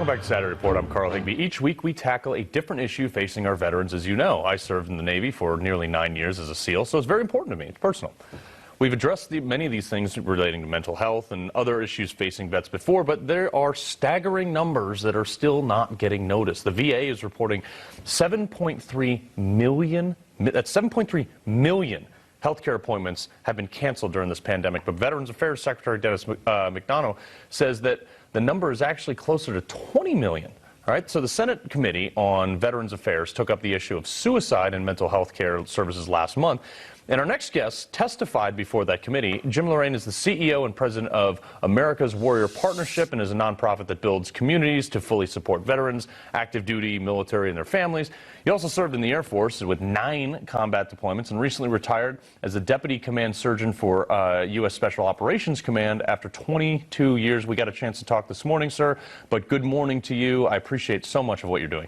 Welcome back to Saturday Report. I'm Carl Higbie. Each week we tackle a different issue facing our veterans. As you know, I served in the Navy for nearly 9 years as a SEAL, so it's very important to me. It's personal. We've addressed many of these things relating to mental health and other issues facing vets before, but there are staggering numbers that are still not getting noticed. The VA is reporting 7.3 million, that's 7.3 million healthcare appointments have been canceled during this pandemic, but Veterans Affairs Secretary Dennis McDonough says that the number is actually closer to 20 million. All right, so the Senate Committee on Veterans Affairs took up the issue of suicide in mental health care services last month. And our next guest testified before that committee. Jim Lorraine is the CEO and president of America's Warrior Partnership and is a nonprofit that builds communities to fully support veterans, active duty, military, and their families. He also served in the Air Force with 9 combat deployments and recently retired as a deputy command surgeon for U.S. Special Operations Command after 22 years. We got a chance to talk this morning, sir, but good morning to you. I appreciate so much of what you're doing.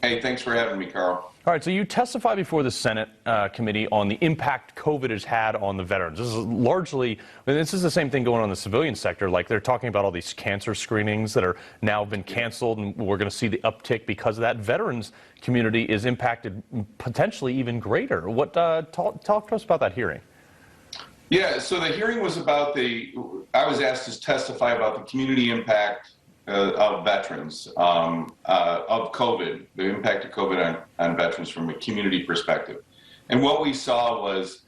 Hey, thanks for having me, Carl. All right, so you testified before the Senate committee on the impact COVID has had on the veterans. This is largely, this is the same thing going on in the civilian sector. Like they're talking about all these cancer screenings that are now been canceled, and we're going to see the uptick because of that. Veterans community is impacted potentially even greater. What talk to us about that hearing? Yeah, so the hearing was about I was asked to testify about the community impact of veterans, of COVID, the impact of COVID on veterans from a community perspective. And what we saw was,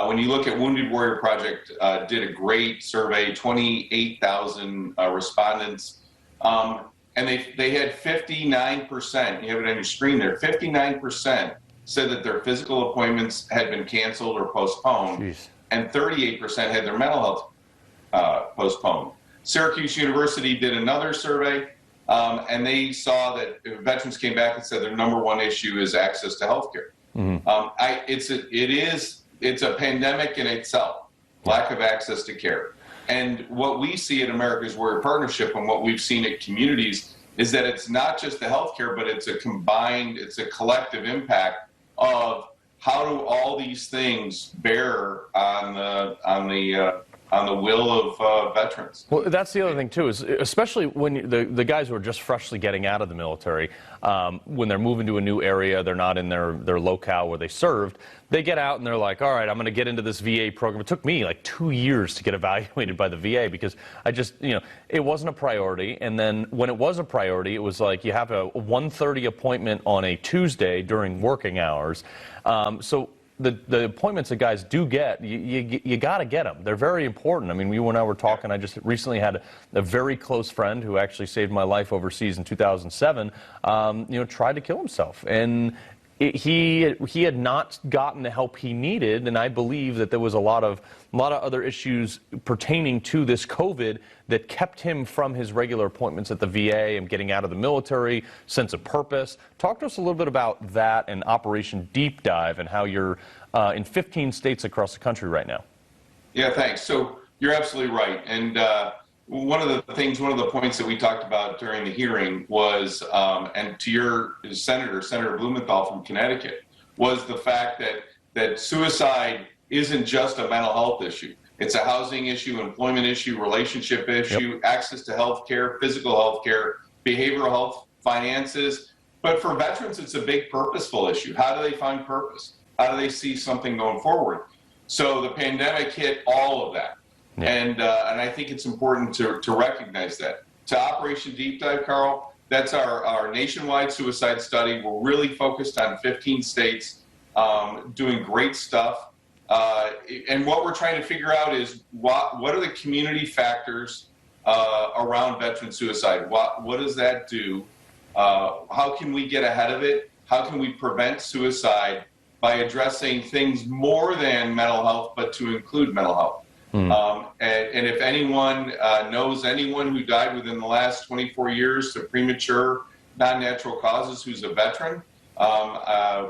when you look at Wounded Warrior Project, did a great survey, 28,000 respondents, and they had 59%, you have it on your screen there, 59% said that their physical appointments had been canceled or postponed, Jeez. And 38% had their mental health postponed. Syracuse University did another survey, and they saw that veterans came back and said their #1 issue is access to health care. Mm-hmm. It's a pandemic in itself, lack of access to care. And what we see at America's Warrior Partnership and what we've seen at communities is that it's not just the health care, but it's a collective impact of how do all these things bear on the will of veterans. Well, that's the other thing, too, is especially when the guys who are just freshly getting out of the military, when they're moving to a new area, they're not in their locale where they served, they get out and they're like, all right, I'm going to get into this VA program. It took me like 2 years to get evaluated by the VA because I just, it wasn't a priority. And then when it was a priority, it was like you have a 1:30 appointment on a Tuesday during working hours. So the appointments that guys do get, you got to get them. They're very important. I mean, you and I were talking. I just recently had a very close friend who actually saved my life overseas in 2007. Tried to kill himself, and he had not gotten the help he needed. And I believe that there was a lot of other issues pertaining to this COVID that kept him from his regular appointments at the VA and getting out of the military, sense of purpose. Talk to us a little bit about that and Operation Deep Dive and how you're in 15 states across the country right now. Yeah, thanks. So you're absolutely right. And one of the points that we talked about during the hearing was, and to your Senator Blumenthal from Connecticut, was the fact that suicide isn't just a mental health issue. It's a housing issue, employment issue, relationship issue, access to health care, physical health care, behavioral health, finances. But for veterans, it's a big purposeful issue. How do they find purpose? How do they see something going forward? So the pandemic hit all of that. Yeah. And I think it's important to recognize that. To Operation Deep Dive, Carl, that's our nationwide suicide study. We're really focused on 15 states, doing great stuff. And what we're trying to figure out is what are the community factors around veteran suicide? What does that do? How can we get ahead of it? How can we prevent suicide by addressing things more than mental health, but to include mental health? And if anyone knows anyone who died within the last 24 years of premature, non-natural causes who's a veteran,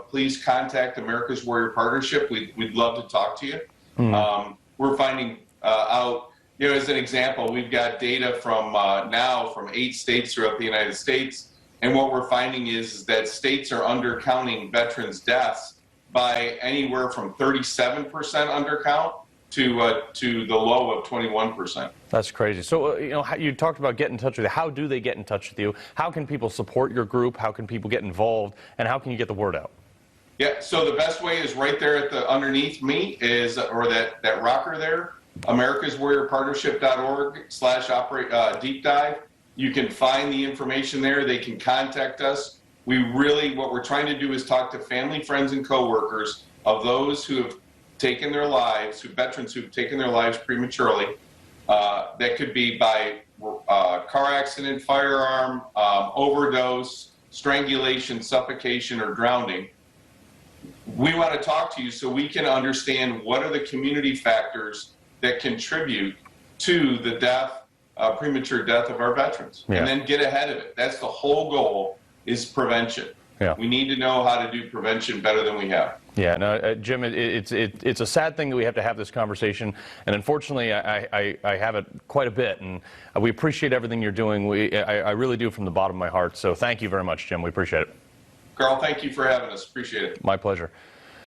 please contact America's Warrior Partnership. We'd love to talk to you. We're finding out, as an example, we've got data from 8 states throughout the United States. And what we're finding is that states are undercounting veterans' deaths by anywhere from 37% undercount to the low of 21%. That's crazy. So, you talked about getting in touch with you. How do they get in touch with you? How can people support your group? How can people get involved? And how can you get the word out? Yeah, so the best way is right there at the underneath me is, or that rocker there, americaswarriorpartnership.org/deep dive. You can find the information there. They can contact us. What we're trying to do is talk to family, friends, and coworkers of those who have taken their lives, veterans who've taken their lives prematurely. That could be by car accident, firearm, overdose, strangulation, suffocation, or drowning. We want to talk to you so we can understand what are the community factors that contribute to the premature death of our veterans, and then get ahead of it. That's the whole goal, is prevention. Yeah. We need to know how to do prevention better than we have. Yeah, no, Jim, it's a sad thing that we have to have this conversation, and unfortunately, I have it quite a bit, and we appreciate everything you're doing. I really do from the bottom of my heart. So thank you very much, Jim. We appreciate it. Carl, thank you for having us. Appreciate it. My pleasure.